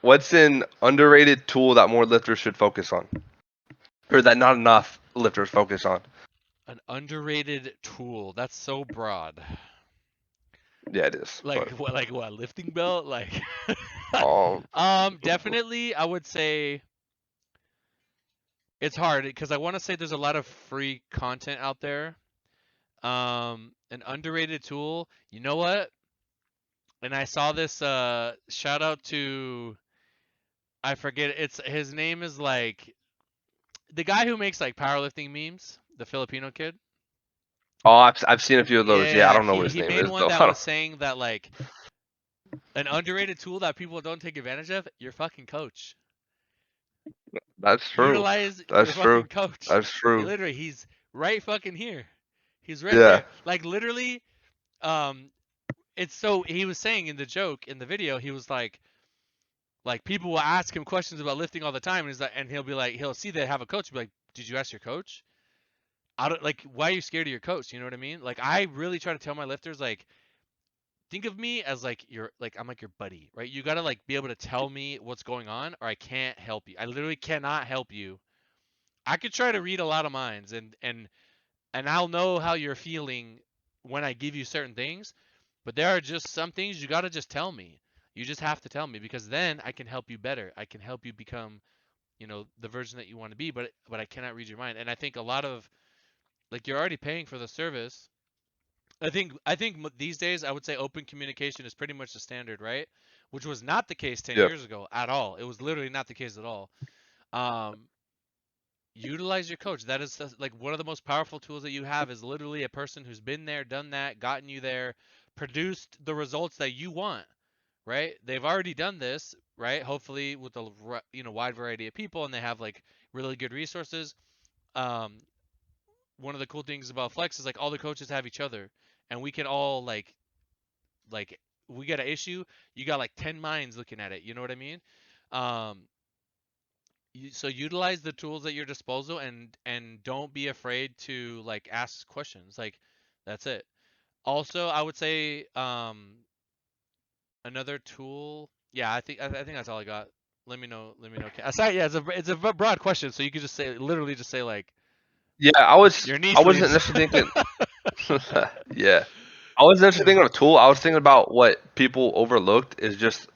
What's an underrated tool that more lifters should focus on, or that not enough lifters focus on? An underrated tool. That's so broad. Yeah, it is. But Like what? Lifting belt? Like um, definitely I would say it's hard because I want to say there's a lot of free content out there. An underrated tool. You know what? And I saw this shout out to I forget it's his name is like the guy who makes like powerlifting memes, the Filipino kid. I've seen a few of those. Yeah, I Yeah, don't know what he his he name made is one though. that was saying that like an underrated tool that people don't take advantage of, your fucking coach. That's true. Utilize your That's true. fucking coach. That's true. Literally, he's right fucking here. He's right Yeah. there. Like literally, um, it's so he was saying in the joke in the video, he was like people will ask him questions about lifting all the time, and he's like, and he'll be like, he'll see they have a coach, and be like, did you ask your coach? I don't like. Why are you scared of your coach? You know what I mean? Like I really try to tell my lifters like think of me as like your like I'm like your buddy, right? You gotta like be able to tell me what's going on, or I can't help you. I literally cannot help you. I could try to read a lot of minds, and I'll know how you're feeling when I give you certain things, but there are just some things you gotta just tell me. You just have to tell me because then I can help you better. I can help you become, the version that you want to be. But I cannot read your mind, and I think a lot of like you're already paying for the service. I think these days I would say open communication is pretty much the standard, right? Which was not the case 10 Yep. years ago at all. It was literally not the case at all. Um, Utilize your coach. That is like one of the most powerful tools that you have is literally a person who's been there, done that, gotten you there, produced the results that you want, right? They've already done this, right? Hopefully with a wide variety of people, and they have like really good resources. Um, One of the cool things about FLEXX is like all the coaches have each other, and we can all like we got an issue, you got like 10 minds looking at it. You know what I mean? Um, so utilize the tools at your disposal, and don't be afraid to like ask questions. Like that's it. Also, I would say another tool. Yeah, I think that's all I got. Let me know. Let me know. Aside, yeah, it's a broad question, so you could just say literally just say like Yeah, your knee I wasn't sleeves. necessarily thinking. Yeah, I wasn't necessarily thinking of a tool. I was thinking about what people overlooked is just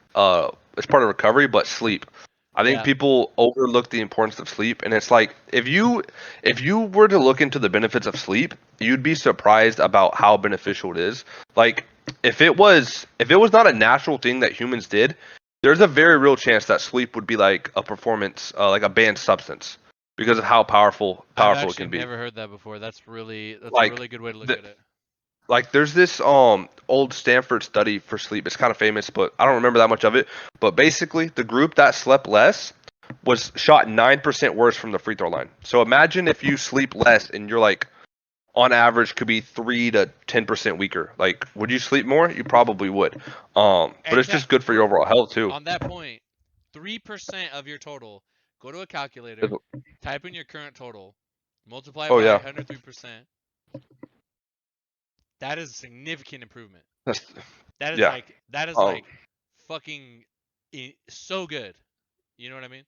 it's part of recovery, but sleep. I think Yeah, people overlook the importance of sleep, and it's like if you were to look into the benefits of sleep, you'd be surprised about how beneficial it is. Like if it was not a natural thing that humans did, there's a very real chance that sleep would be like a performance, like a banned substance because of how I've powerful it actually can be. never heard that before. That's a Like really good way to look the, at it. like there's this old Stanford study for sleep. It's kind of famous, but I don't remember that much of it. But basically, the group that slept less was shot 9% worse from the free throw line. So imagine if you sleep less and you're like on average could be 3 to 10% weaker. Like would you sleep more? You probably would. But And it's just good for your overall health too. on that point, 3% of your total, go to a calculator, type in your current total, multiply it Oh by yeah. 103%. That is a significant improvement. That's, That is yeah. like that is Um like fucking so good. You know what I mean?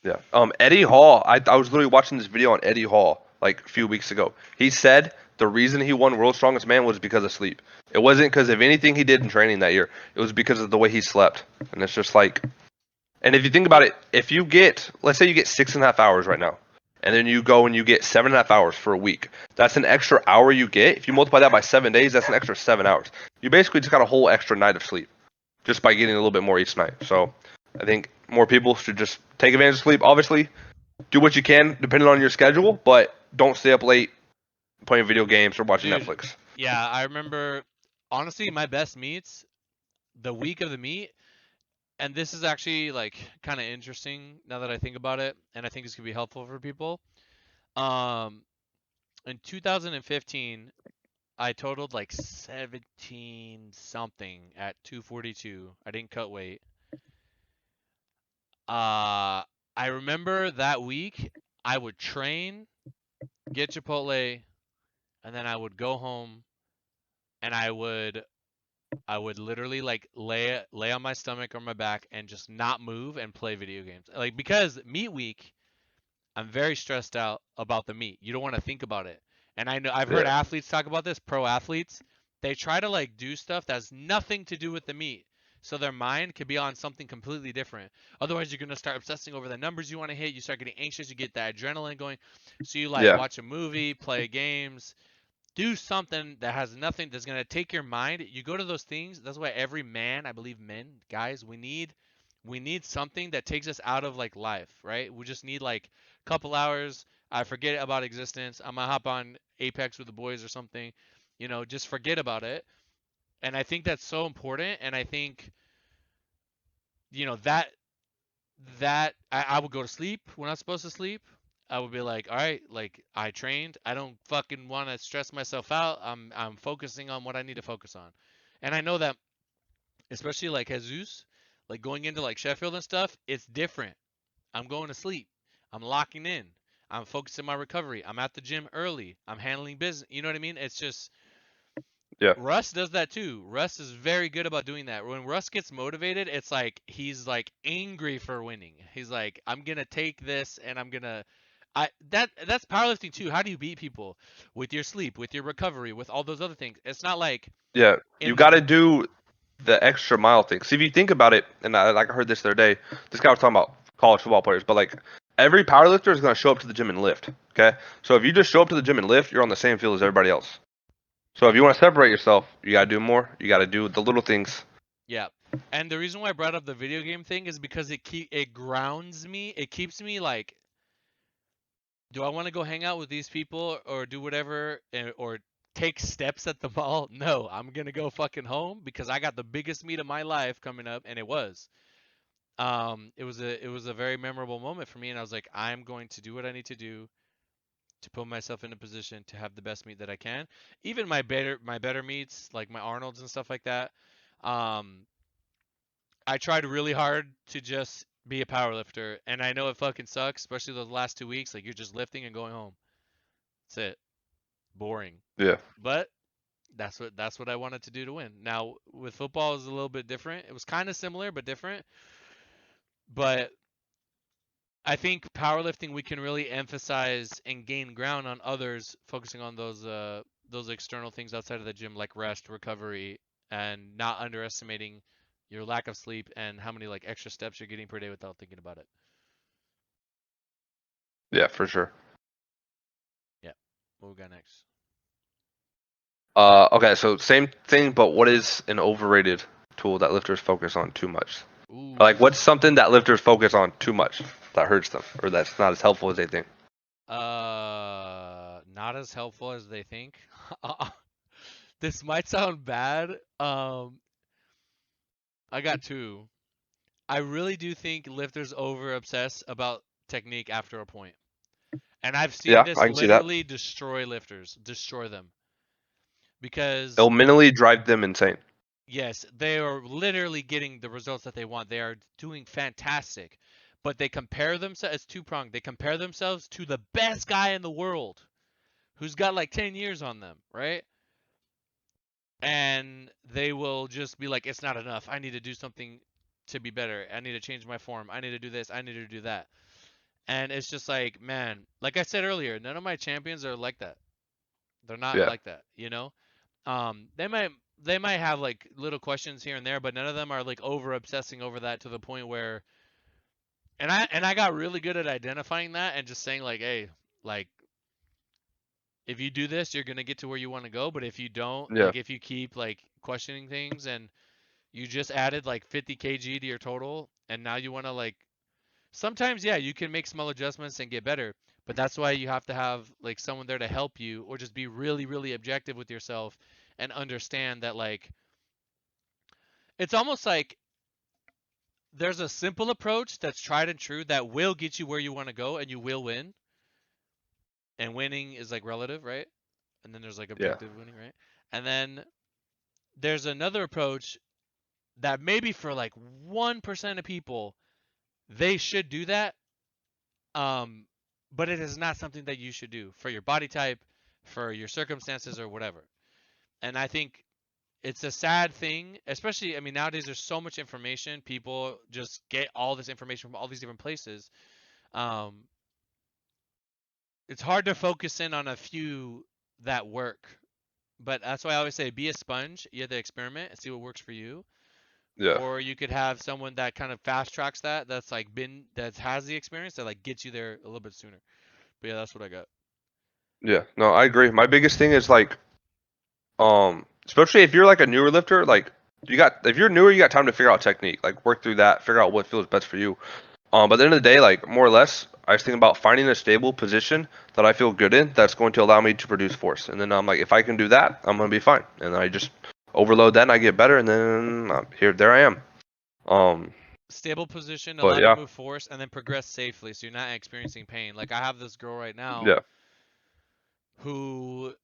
Yeah. Eddie Hall, I was literally watching this video on Eddie Hall like a few weeks ago. He said the reason he won World's Strongest Man was because of sleep. It wasn't because of anything he did in training that year. It was because of the way he slept. And it's just like, and if you think about it, if you get, let's say you get 6.5 hours right now, and then you go and you get 7.5 hours for a week, that's an extra hour you get. If you multiply that by 7 days, that's an extra 7 hours. You basically just got a whole extra night of sleep just by getting a little bit more each night. So I think more people should just take advantage of sleep. Obviously, do what you can depending on your schedule, but don't stay up late playing video games or watching Dude, Netflix. yeah, I remember honestly my best meets the week of the meet, and this is actually like kind of interesting now that I think about it, and I think this could be helpful for people. Um, in 2015, I totaled like 17 something at 242. I didn't cut weight. I remember that week I would train, get Chipotle, and then I would go home and I would I would literally like lay on my stomach or my back and just not move and play video games. Like because meet week, I'm very stressed out about the meet. You don't want to think about it. And I know I've heard Yeah. athletes talk about this, pro athletes. They try to like do stuff that's nothing to do with the meet. So their mind could be on something completely different. Otherwise, you're going to start obsessing over the numbers you want to hit. You start getting anxious. You get that adrenaline going. So you like Yeah. watch a movie, play games, do something that has nothing that's going to take your mind. You go to those things. That's why every man, I believe men, guys, we need something that takes us out of like life, right? We just need like a couple hours. I forget about existence. I'm gonna hop on Apex with the boys or something. Just forget about it. And I think that's so important. And I think that I would go to sleep when I'm supposed to sleep. I would be like, all right, like I trained. I don't fucking want to stress myself out. I'm focusing on what I need to focus on. And I know that especially like Jesus, like going into like Sheffield and stuff, it's different. I'm going to sleep. I'm locking in. I'm focusing my recovery. I'm at the gym early. I'm handling business. You know what I mean? It's just Yeah. Russ does that too. Russ is very good about doing that. When Russ gets motivated, it's like he's like angry for winning. He's like, I'm gonna take this and I'm gonna that's powerlifting too. How do you beat people? With your sleep, with your recovery, with all those other things. It's not like Yeah. You in got to the do the extra mile thing. See, if you think about it, and like I heard this the other day, this guy was talking about college football players, but like every powerlifter is going to show up to the gym and lift. Okay. So if you just show up to the gym and lift, you're on the same field as everybody else. So if you want to separate yourself, you got to do more. You got to do the little things. Yeah. And the reason why I brought up the video game thing is because it grounds me. It keeps me like, do I want to go hang out with these people or do whatever or take steps at the mall? No, I'm gonna go fucking home because I got the biggest meet of my life coming up, and it was. It was a very memorable moment for me, and I was like, I'm going to do what I need to do to put myself in a position to have the best meet that I can. Even my better meets, like my Arnold's and stuff like that. Um, I tried really hard to just be a power lifter, and I know it fucking sucks, especially those last 2 weeks. Like you're just lifting and going home. That's it. Boring. Yeah. But that's what I wanted to do to win. Now with football, it was a little bit different. It was kind of similar but different. But I think powerlifting we can really emphasize and gain ground on others, focusing on those external things outside of the gym, like rest, recovery, and not underestimating your lack of sleep and how many like extra steps you're getting per day without thinking about it. Yeah, for sure. Yeah. What we got next? Okay, so same thing, but what is an overrated tool that lifters focus on too much? Like, Ooh. what's something that lifters focus on too much that hurts them, or that's not as helpful as they think? Not as helpful as they think. This might sound bad. I got two. I really do think lifters over obsess about technique after a point. And I've seen Yeah, this I can see that. literally destroy lifters, destroy them. Because It'll mentally drive them insane. yes, they are literally getting the results that they want. They are doing fantastic. But they compare themselves, it's two-pronged. They compare themselves to the best guy in the world who's got like 10 years on them, right? And they will just be like, it's not enough. I need to do something to be better. I need to change my form. I need to do this. I need to do that. And it's just like, man, like I said earlier, none of my champions are like that. They're not Yeah, like that, you know? They might have like little questions here and there, but none of them are like over obsessing over that to the point where and I got really good at identifying that and just saying like, hey, like if you do this, you're gonna get to where you want to go. But if you don't, yeah, like if you keep like questioning things and you just added like 50 kg to your total and now you want to like sometimes yeah you can make small adjustments and get better, but that's why you have to have like someone there to help you or just be really really objective with yourself and understand that like it's almost like there's a simple approach that's tried and true that will get you where you want to go and you will win, and winning is like relative, right? And then there's like yeah, objective winning, right? And then there's another approach that maybe for like 1% of people they should do that. Um, but it is not something that you should do for your body type, for your circumstances, or whatever. And I think it's a sad thing, especially, I mean, nowadays there's so much information. People just get all this information from all these different places. Um, it's hard to focus in on a few that work. But that's why I always say be a sponge. You have to experiment and see what works for you. Yeah. Or you could have someone that kind of fast tracks that, that's like that has the experience that like gets you there a little bit sooner. But yeah, that's what I got. Yeah. No, I agree. My biggest thing is like, especially if you're like a newer lifter, like if you're newer, you got time to figure out technique, like work through that, figure out what feels best for you. But at the end of the day, like more or less, I was thinking about finding a stable position that I feel good in that's going to allow me to produce force. And then I'm like, if I can do that, I'm gonna be fine. And I just overload that and I get better, and then there I am. Um, Stable position, but allow you to yeah, move force, and then progress safely so you're not experiencing pain. Like I have this girl right now yeah, who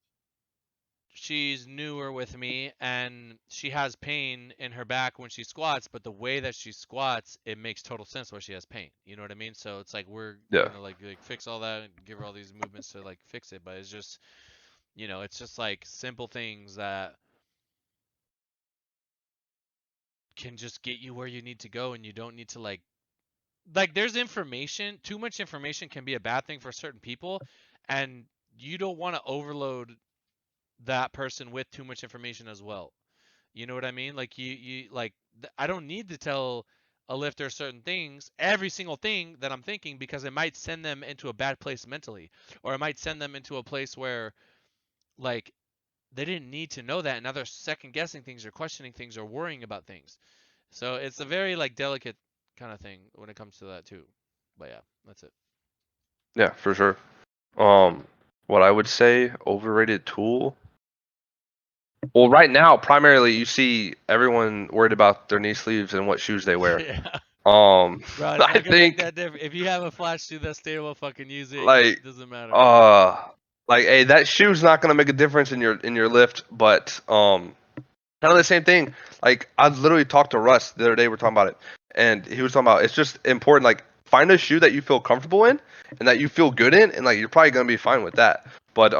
she's newer with me and she has pain in her back when she squats, but the way that she squats, it makes total sense why she has pain. You know what I mean? So it's like we're yeah, gonna like fix all that and give her all these movements to like fix it, but it's just, it's just like simple things that can just get you where you need to go, and you don't need to like there's information, too much information can be a bad thing for certain people, and you don't want to overload that person with too much information as well. You know what I mean? Like you like I don't need to tell a lifter certain things, every single thing that I'm thinking, because it might send them into a bad place mentally, or it might send them into a place where like they didn't need to know that, and now they're second guessing things or questioning things or worrying about things. So it's a very like delicate kind of thing when it comes to that too. But yeah, that's it. yeah, for sure. Um, what I would say, overrated tool. Well, right now, primarily, you see everyone worried about their knee sleeves and what shoes they wear. Yeah. Bro, it's I not gonna make think that difference. If you have a flash shoe that's stable, fucking use it. like It doesn't matter. uh hey, that shoe's not gonna make a difference in your lift, but kind of the same thing. Like I literally talked to Russ the other day, we are talking about it, and he was talking about it's just important, like find a shoe that you feel comfortable in and that you feel good in, and like you're probably gonna be fine with that. But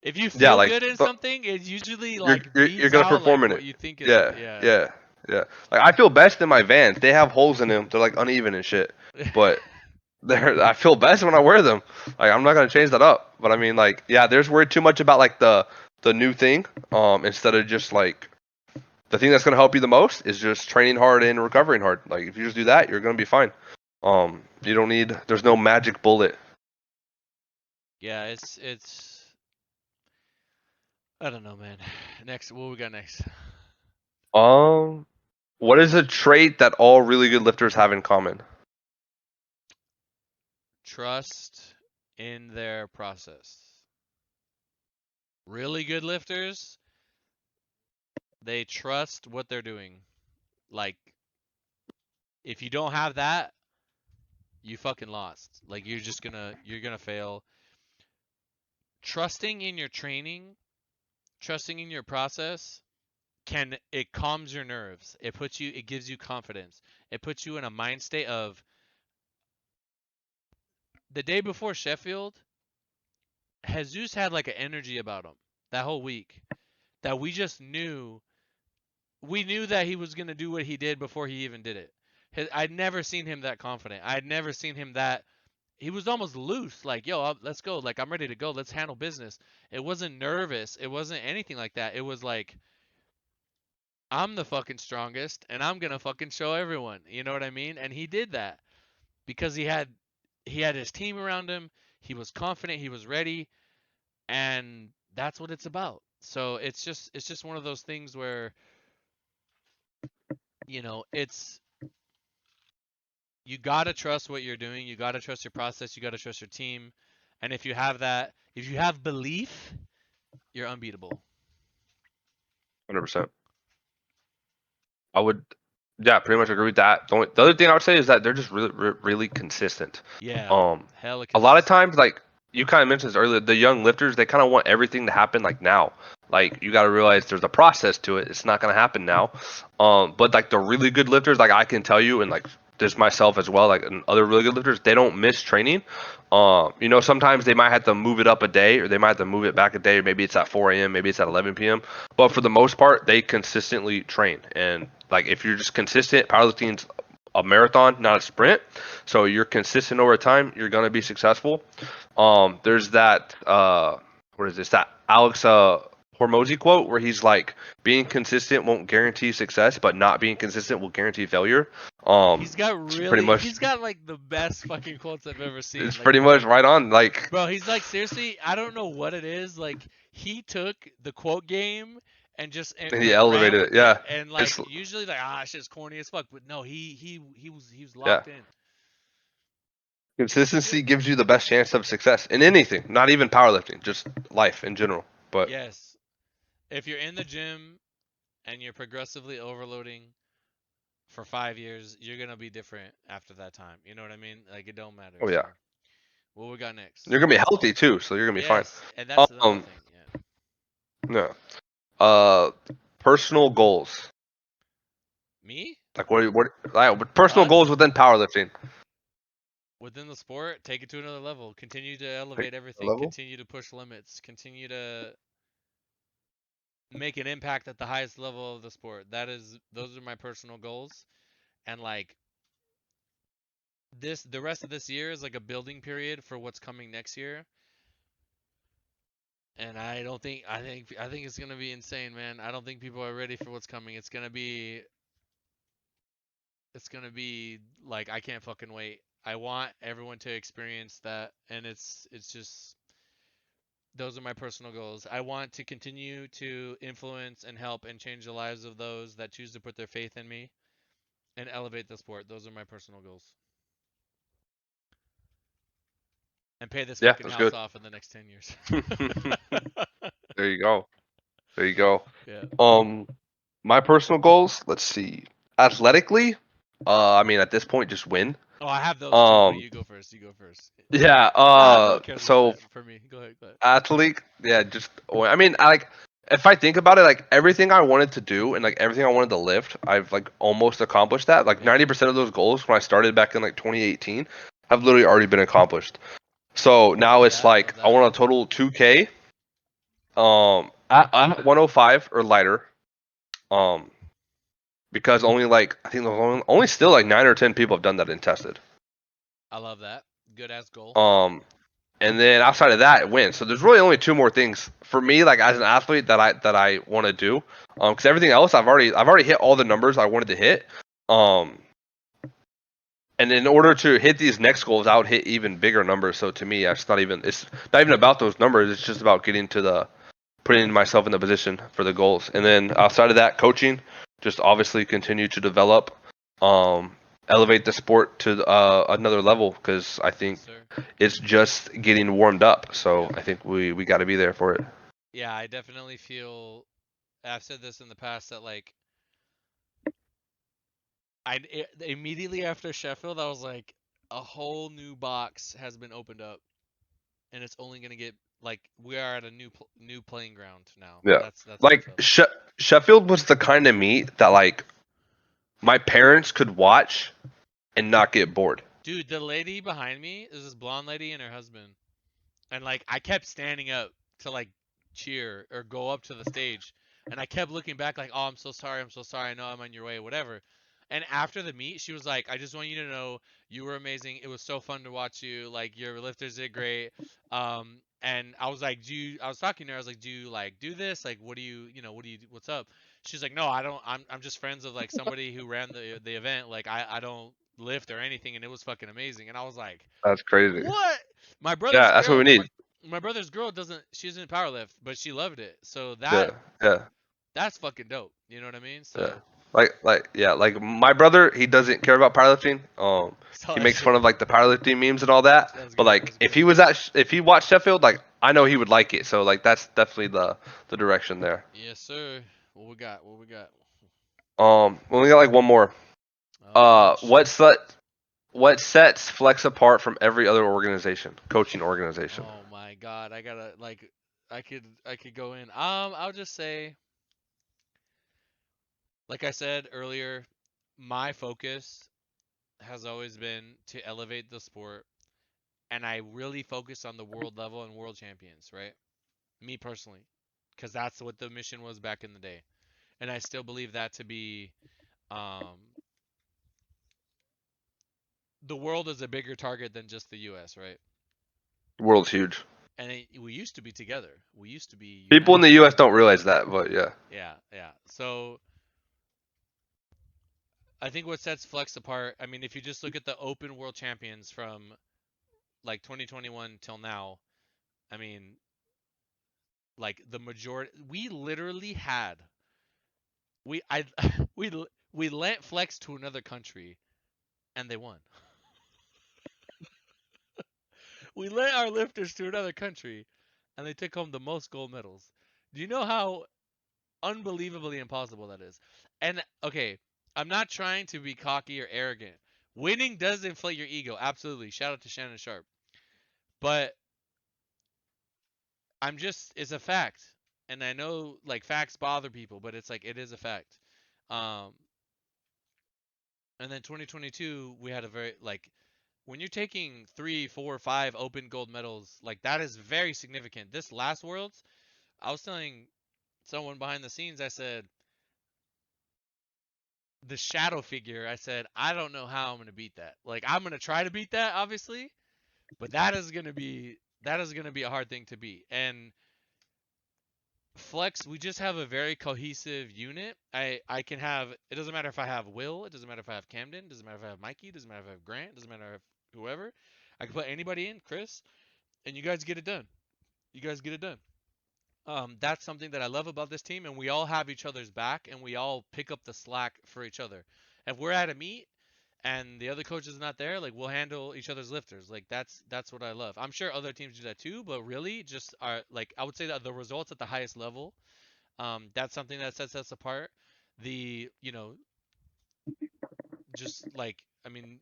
If you yeah, feel like good in something, it usually you're like you're beats gonna out like perform in what it. you think it. Yeah, Yeah. yeah, yeah. Like I feel best in my Vans. They have holes in them. They're like uneven and shit. But I feel best when I wear them. Like I'm not gonna change that up. But I mean, like, yeah, there's worried too much about like the new thing. Instead of just like the thing that's gonna help you the most is just training hard and recovering hard. Like if you just do that, you're gonna be fine. You don't need. There's no magic bullet. Yeah, it's I don't know, man. Next, what we got next? Um, what is a trait that all really good lifters have in common? Trust in their process. Really good lifters, they trust what they're doing. Like if you don't have that, you fucking lost. Like you're gonna fail. Trusting in your training, trusting in your process, it calms your nerves. It gives you confidence. It puts you in a mind state of the day before Sheffield, Jesus had like an energy about him that whole week that we knew that he was going to do what he did before he even did it. I'd never seen him that confident. I'd never seen him that he was almost loose, like, yo, let's go. Like, I'm ready to go. Let's handle business. It wasn't nervous. It wasn't anything like that. It was like, I'm the fucking strongest and I'm going to fucking show everyone. You know what I mean? And he did that because he had his team around him. He was confident, he was ready, and that's what it's about. So it's just one of those things where, it's you got to trust what you're doing, you got to trust your process, you got to trust your team. And if you have that, if you have belief, you're unbeatable. 100%. I would, yeah, pretty much agree with that. The other thing I would say is that they're just really consistent. Yeah, Um, hella a lot of consistent. times, like you kind of mentioned this earlier, the young lifters they kind of want everything to happen like now. Like you got to realize there's a process to it. It's not gonna happen now. But like the really good lifters, like I can tell you in like this myself as well, like and other really good lifters, they don't miss training. You know, sometimes they might have to move it up a day, or they might have to move it back a day, or maybe it's at 4 a.m., maybe it's at 11 p.m. But for the most part, they consistently train. And like if you're just consistent, powerlifting's a marathon, not a sprint. So you're consistent over time, you're gonna be successful. There's that what is this? That Alex Hormozy quote where he's like, being consistent won't guarantee success, but not being consistent will guarantee failure. He's got It's pretty much he's got like the best fucking quotes I've ever seen. it's Like, pretty much right on. Like bro, he's like, seriously, I don't know what it is. Like, he took the quote game and just he like ran elevated it. with it, Yeah. and like It's usually like shit's corny as fuck, but no, he was yeah. locked in. Consistency gives you the best chance of success in anything, not even powerlifting, just life in general. But Yes, if you're in the gym and you're progressively overloading for 5 years, you're gonna be different after that time. You know what I mean? Like, it don't matter. oh So, yeah, what we got next? you're gonna be healthy too, so you're gonna be fine. Yes, and that's another Um, thing. Yeah. yeah. Uh, personal goals. Me? Like like, personal Us? goals within powerlifting. Within the sport, take it to another level. Continue to Like, elevate everything. level. Continue to push limits. Continue to make an impact at the highest level of the sport. Those are my personal goals. And like the rest of this year is like a building period for what's coming next year. And I think it's gonna be insane, man. I don't think people are ready for what's coming. It's gonna be like, I can't fucking wait. I want everyone to experience that, and it's just, those are my personal goals. I want to continue to influence and help and change the lives of those that choose to put their faith in me and elevate the sport. Those are my personal goals. And pay this Yeah, fucking that's house good. off in the next 10 years. There you go. There you go. Yeah. Um, my personal goals. Let's see. Athletically, I mean, at this point, just win. Oh, I have those too, but Um, you go first. You go first. yeah. Nah, no one cares about So that for me. Go ahead. Go ahead. athlete, yeah. Just, I mean, I like. If I think about it, like everything I wanted to do and like everything I wanted to lift, I've like almost accomplished that. Like Yeah. 90% of those goals when I started back in like 2018 have literally already been accomplished. So now Love it's that. Love like I that. want a total 2K, at 105 or lighter. Um, because only like I think there's only still like 9 or 10 people have done that and tested. I love that. Good ass goal. Um, and then outside of that, it wins. So there's really only two more things for me, like as an athlete, that I want to do. Because everything else I've already hit all the numbers I wanted to hit. Um, and in order to hit these next goals, I would hit even bigger numbers. So to me, it's not even about those numbers. It's just about getting to the putting myself in the position for the goals. And then outside of that, coaching, just obviously continue to develop, um, elevate the sport to another level because I Yes, think sir. it's just getting warmed up. So Yep. I think we got to be there for it. Yeah, I definitely feel. I've said this in the past that like immediately after Sheffield, I was like, a whole new box has been opened up, and it's only gonna get, like, we are at a new playing ground now. Yeah, That's how I like felt. Sheffield was the kind of meet that like my parents could watch and not get bored. Dude, the lady behind me is this blonde lady and her husband, and like I kept standing up to like cheer or go up to the stage, and I kept looking back like, oh, I'm so sorry, I know I'm on your way, whatever. And after the meet, she was like, I just want you to know you were amazing. It was so fun to watch you. Like, your lifters did great. And I was like, I was talking to her, I was like, do you like do this, like, what do you what's up? She's like, no, I don't. I'm just friends of like somebody who ran the event. Like, I don't lift or anything, and it was fucking amazing. And I was like, That's crazy. what? My brother's Yeah, that's what girl, we need. my brother's girl doesn't. She doesn't powerlift, but she loved it. So Yeah, yeah. that's fucking dope. You know what I mean? Yeah. So Like my brother, he doesn't care about powerlifting. saw He that makes shit. fun of like the powerlifting memes and all that. That's But good. like That's if good. if he watched Sheffield, like I know he would like it. So like that's definitely the direction there. Yes, sir. What we got? What we got? We only got like one more. Oh What's shit. that? What sets Flex apart from every other organization, coaching organization? Oh my god. I gotta like. I could go in. I'll just say, like I said earlier, my focus has always been to elevate the sport, and I really focus on the world level and world champions, right? Me personally, because that's what the mission was back in the day, and I still believe that to be um, the world is a bigger target than just the U.S., right? World's huge. And we used to be together. We used to be People in united. the U.S. don't realize that, but yeah. Yeah, yeah. So I think what sets FLEXX apart, I mean, if you just look at the Open World Champions from like 2021 till now, I mean, like the majority, we literally had we I we we lent FLEXX to another country and they won. We lent our lifters to another country and they took home the most gold medals. Do you know how unbelievably impossible that is? And okay, I'm not trying to be cocky or arrogant. Winning does inflate your ego, absolutely. Shout out to Shannon Sharp. But I'm just it's a fact. And I know like facts bother people, but it's like it is a fact. Um and then 2022 we had a very like when you're taking 3, 4, 5 open gold medals, like that is very significant. This last Worlds, I was telling someone behind the scenes, I said the shadow figure, I said, I don't know how I'm gonna beat that. Like I'm gonna try to beat that, obviously, but that is gonna be a hard thing to beat. And FLEXX, we just have a very cohesive unit. I can have it doesn't matter if I have Will, it doesn't matter if I have Camden, it doesn't matter if I have Mikey, it doesn't matter if I have Grant, it doesn't matter if whoever. I can put anybody in, Chris, and you guys get it done. You guys get it done. That's something that I love about this team, and we all have each other's back, and we all pick up the slack for each other. If we're at a meet and the other coach is not there, like we'll handle each other's lifters. Like that's what I love. I'm sure other teams do that too, but really, just are like I would say that the results at the highest level, that's something that sets us apart. The just like I mean,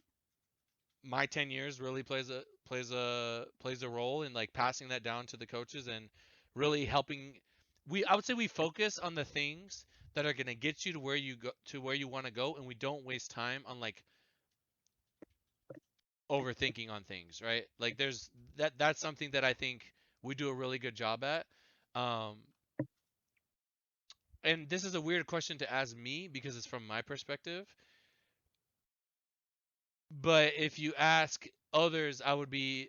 my 10 years really plays a role in like passing that down to the coaches and really helping I would say we focus on the things that are going to get you to where you go to where you want to go, and we don't waste time on like overthinking on things, right? Like that's something that I think we do a really good job at. um and this is a weird question to ask me because it's from my perspective, but if you ask others, I would be,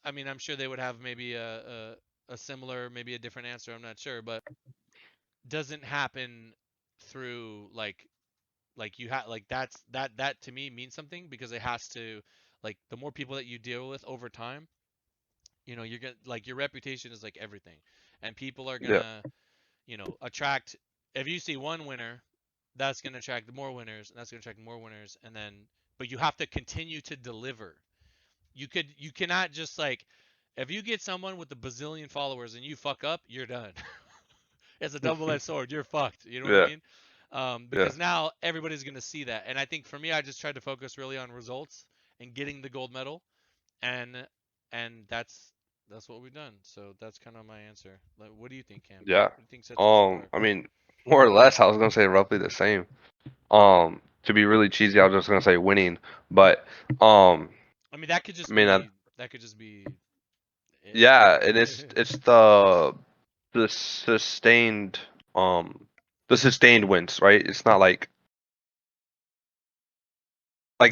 I mean, I'm sure they would have maybe a similar, maybe a different answer. I'm not sure, but doesn't happen through like you have like that to me means something because it has to like the more people that you deal with over time, you're gonna like your reputation is like everything, and people are Yeah. gonna attract. If you see one winner, that's gonna attract more winners, and that's gonna attract more winners, and then but you have to continue to deliver. You cannot just like if you get someone with a bazillion followers and you fuck up, you're done. It's a double-edged sword. You're fucked. You know what I Yeah. mean? Yeah. Because now everybody's gonna see that, and I think for me, I just tried to focus really on results and getting the gold medal, and that's what we've done. So that's kind of my answer. Like, what do you think, Camden? Yeah. What do you think sets us apart? I mean, more or less, I was gonna say roughly the same. To be really cheesy, I was just gonna say winning, but um, I mean, that could I just mean, be that could just be yeah, and it. it's the sustained the sustained wins, right? It's not like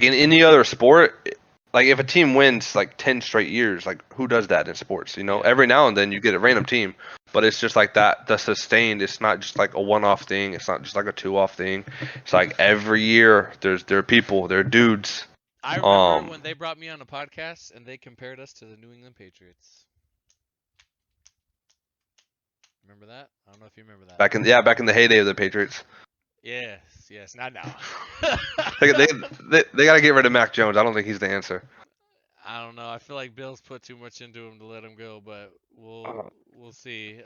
in any other sport, like if a team wins like 10 straight years, like who does that in sports? Yeah. Every now and then you get a random team, but it's just like that. The sustained, it's not just like a one-off thing. It's not just like a two-off thing. It's like every year there are people, there are dudes. I remember Um, when they brought me on a podcast and they compared us to the New England Patriots. Remember that? I don't know if you remember that. back in the heyday of the Patriots, Yes, yes, not now. they they they got to get rid of Mac Jones. I don't think he's the answer. I don't know. I feel like Bill's put too much into him to let him go, but we'll Uh, we'll see.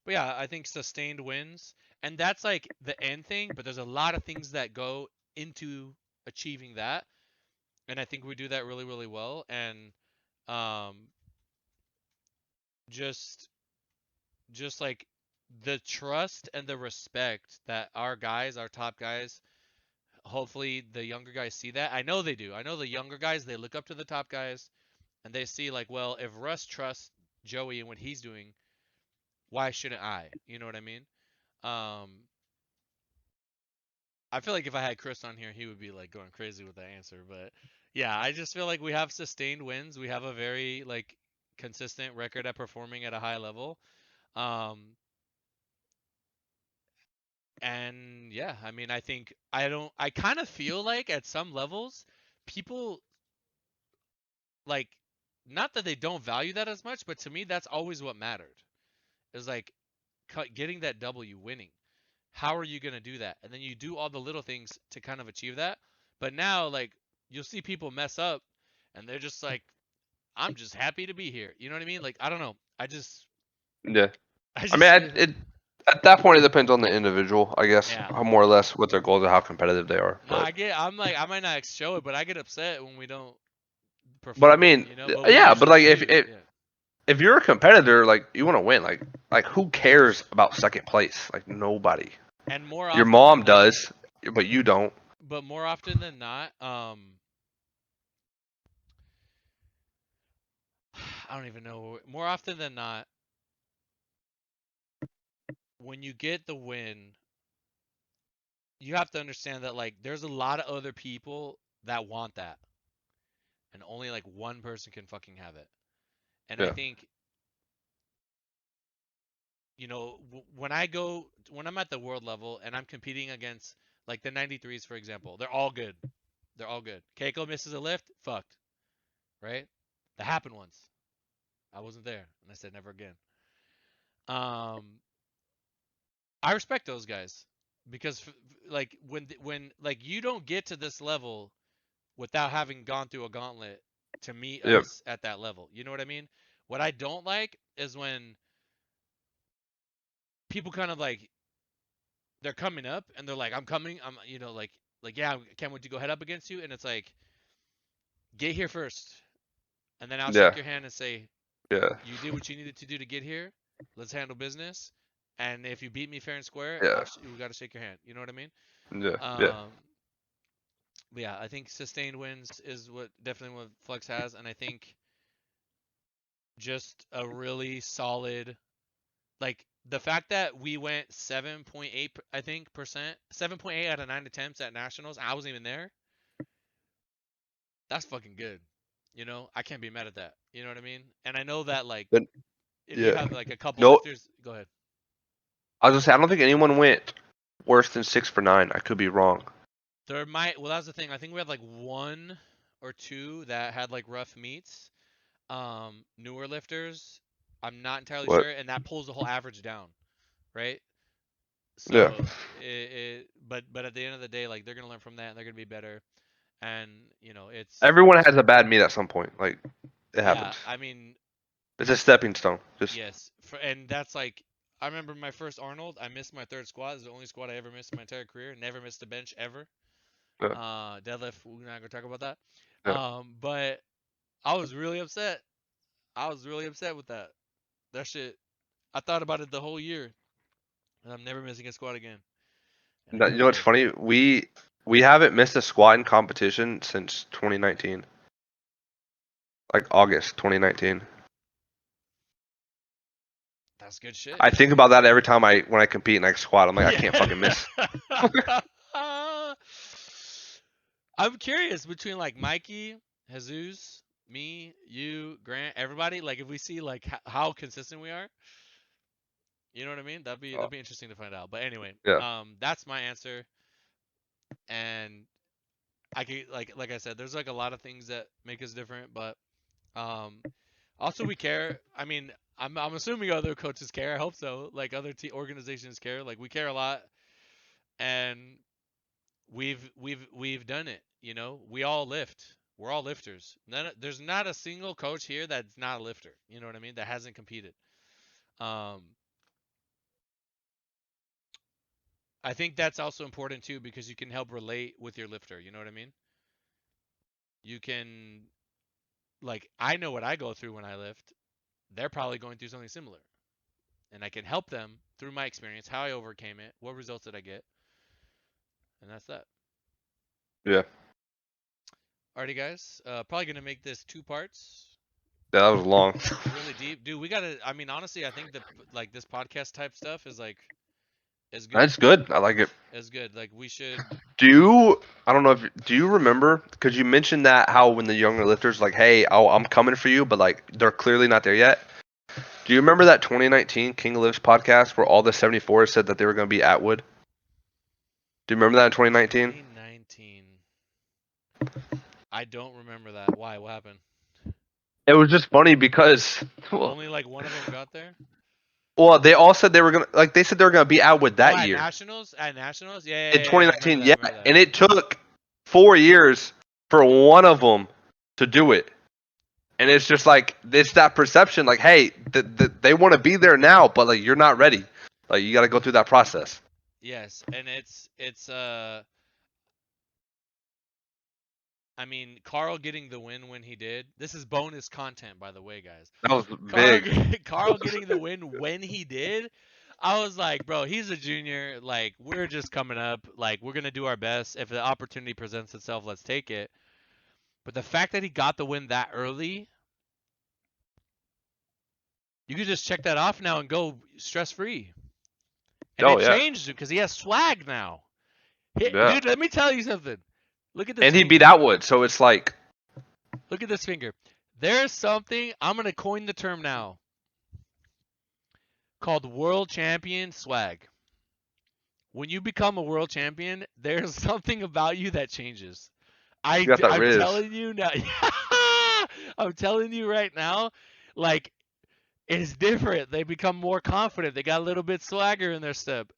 But yeah, I think sustained wins, and that's like the end thing. But there's a lot of things that go into achieving that, and I think we do that really, really well. And um, just just like the trust and the respect that our guys, our top guys, hopefully the younger guys see that. I know they do. I know the younger guys, they look up to the top guys and they see like, well, if Russ trusts Joey and what he's doing, why shouldn't I? You know what I mean? Um, I feel like if I had Chris on here, he would be like going crazy with that answer. But yeah, I just feel like we have sustained wins. We have a very like consistent record at performing at a high level. Um, and yeah, I mean, I think I kind of feel like at some levels, people like, not that they don't value that as much, but to me, that's always what mattered. Is like getting that W, winning. How are you going to do that? And then you do all the little things to kind of achieve that. But now, like, you'll see people mess up and they're just like, I'm just happy to be here. You know what I mean? Like, I don't know. Yeah. I I mean, just feel, at that point, it depends on the individual, I guess, yeah. how more or less what their goals and how competitive they are. No, I'm like, I might not show it, but I get upset when we don't But I perform, mean, you know, but we yeah, but like usually do. Yeah. if you're a competitor, like you want to win, like who cares about second place? Like nobody. And more Your often than mom not, does, but you don't. but more often than not, I don't even know. More often than not, when you get the win, you have to understand that like there's a lot of other people that want that, and only like one person can fucking have it. And I Yeah. think, you know, when I'm at the world level and I'm competing against like the 93s, for example, they're all good. They're all good. Keiko misses a lift, fucked, right? That happened once. I wasn't there, and I said never again. Um, I respect those guys because like when like you don't get to this level without having gone through a gauntlet to meet Yep. us at that level. You know what I mean? What I don't like is when people kind of like they're coming up and they're like, I'm coming, I'm you know like yeah, I can't wait to go head up against you, and it's like get here first, and then I'll Yeah. shake your hand and say Yeah. you did what you needed to do to get here. Let's handle business. And if you beat me fair and square, Yeah. we got to shake your hand. You know what I mean? Yeah. Yeah. Um, but yeah, I think sustained wins is what definitely what Flex has, and I think just a really solid, like the fact that we went 7.8, I think percent, 7.8 out of 9 attempts at nationals. I wasn't even there. That's fucking good. You know, I can't be mad at that. You know what I mean? And I know that like But if you yeah. have like a couple No, lifters, go ahead. I was gonna say I don't think anyone went worse than 6 for 9. I could be wrong. There might, well, that's the thing. I think we had like one or two that had like rough meets. Newer lifters, I'm not entirely What? sure, and that pulls the whole average down, right? Yeah. So but at the end of the day, like they're gonna learn from that and they're gonna be better. And you know, it's Everyone has a bad meet at some point. Like it yeah. happens. I mean, It's a stepping stone. Just yes, and that's like I remember my first Arnold. I missed my third squat. It's the only squat I ever missed in my entire career. Never missed a bench ever. yeah. Deadlift. We're not gonna talk about that. Yeah. But I was really upset. I was really upset with that. That shit. I thought about it the whole year, and I'm never missing a squat again. And I You never know what's did. funny? We haven't missed a squat in competition since 2019. Like August 2019. That's good shit. I think about that every time when I compete and I squat. I'm like, I Yeah. can't fucking miss. I'm curious between like Mikey, Jesus, me, you, Grant, everybody. Like if we see like how consistent we are, you know what I mean? Oh, that'd be interesting to find out. But anyway, yeah. that's my answer. And I could like I said, there's like a lot of things that make us different, but um, also we care. I mean, I'm assuming other coaches care. I hope so. Like other organizations care. Like we care a lot, and we've done it. You know, we all lift. We're all lifters. There's not a single coach here that's not a lifter. You know what I mean? That hasn't competed. Um, I think that's also important too because you can help relate with your lifter. You know what I mean? You can like I know what I go through when I lift. They're probably going through something similar, and I can help them through my experience, how I overcame it, what results did I get, and that's that. Yeah. Alrighty, guys. Probably gonna make this 2 parts. Yeah, that was long. Really deep, dude. We gotta. I mean, honestly, I think the like this podcast type stuff is like is good. That's good. I like it. Is good. Like we should. I don't know if do you remember? Because you mentioned that how when the younger lifters like, hey, I'm coming for you, but like they're clearly not there yet. Do you remember that 2019 King of Lifts podcast where all the 74s said that they were going to be at Wood? Do you remember that in 2019? 2019. I don't remember that. Why? What happened? It was just funny because Only like one of them got there. well, they all said they were gonna like they said they were gonna be at Wood that at year Nationals. At Nationals, yeah, in yeah, yeah, I remember 2019. that. I Yeah, remember that. and it took 4 years for one of them to do it. And it's just like it's that perception, like, hey, they want to be there now, but like you're not ready. Like you got to go through that process. Yes, and it's I mean, Carl getting the win when he did. This is bonus content, by the way, guys. That was Carl, big. Carl getting the win when he did. I was like, bro, he's a junior. Like, we're just coming up. Like, we're gonna do our best. If the opportunity presents itself, let's take it. But the fact that he got the win that early, you could just check that off now and go stress free. And Oh it yeah, changed because he has swag now. yeah. Dude, let me tell you something. Look at this And he beat finger. Outwood, so it's like, Look at this finger. There's something, I'm going to coin the term now, called world champion swag. When you become a world champion, there's something about you that changes. you got that I'm Riz. telling you now. I'm telling you right now, like, it's different. They become more confident. They got a little bit swagger in their step.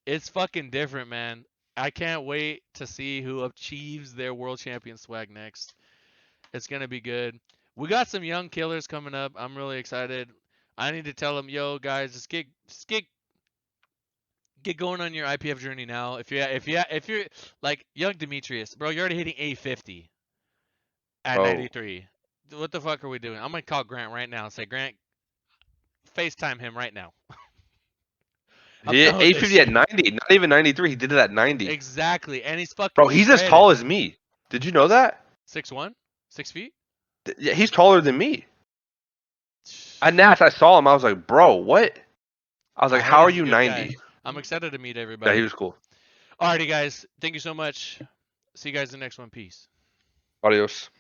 It's fucking different, man. I can't wait to see who achieves their world champion swag next. It's gonna be good. We got some young killers coming up. I'm really excited. I need to tell them, yo, guys, just get going on your IPF journey now. If you're like young Demetrius, bro, you're already hitting 850 at Oh, 93. What the fuck are we doing? I'm gonna call Grant right now and say, Grant, FaceTime him right now. I'm he hit done with this 850 at shit. 90, not even 93. He did it at 90. Exactly, and he's Bro, fucking he's as tall shredding. as me. Did you know that? 6'1", 6 feet. Yeah, he's taller than me. At Nash, I saw him. I was like, bro, what? I was like, I heard how are he's a you good guy. 90? I'm excited to meet Yeah, he everybody. was cool. Alrighty, guys. Thank you so much. See you guys in the next one. Peace. Adios.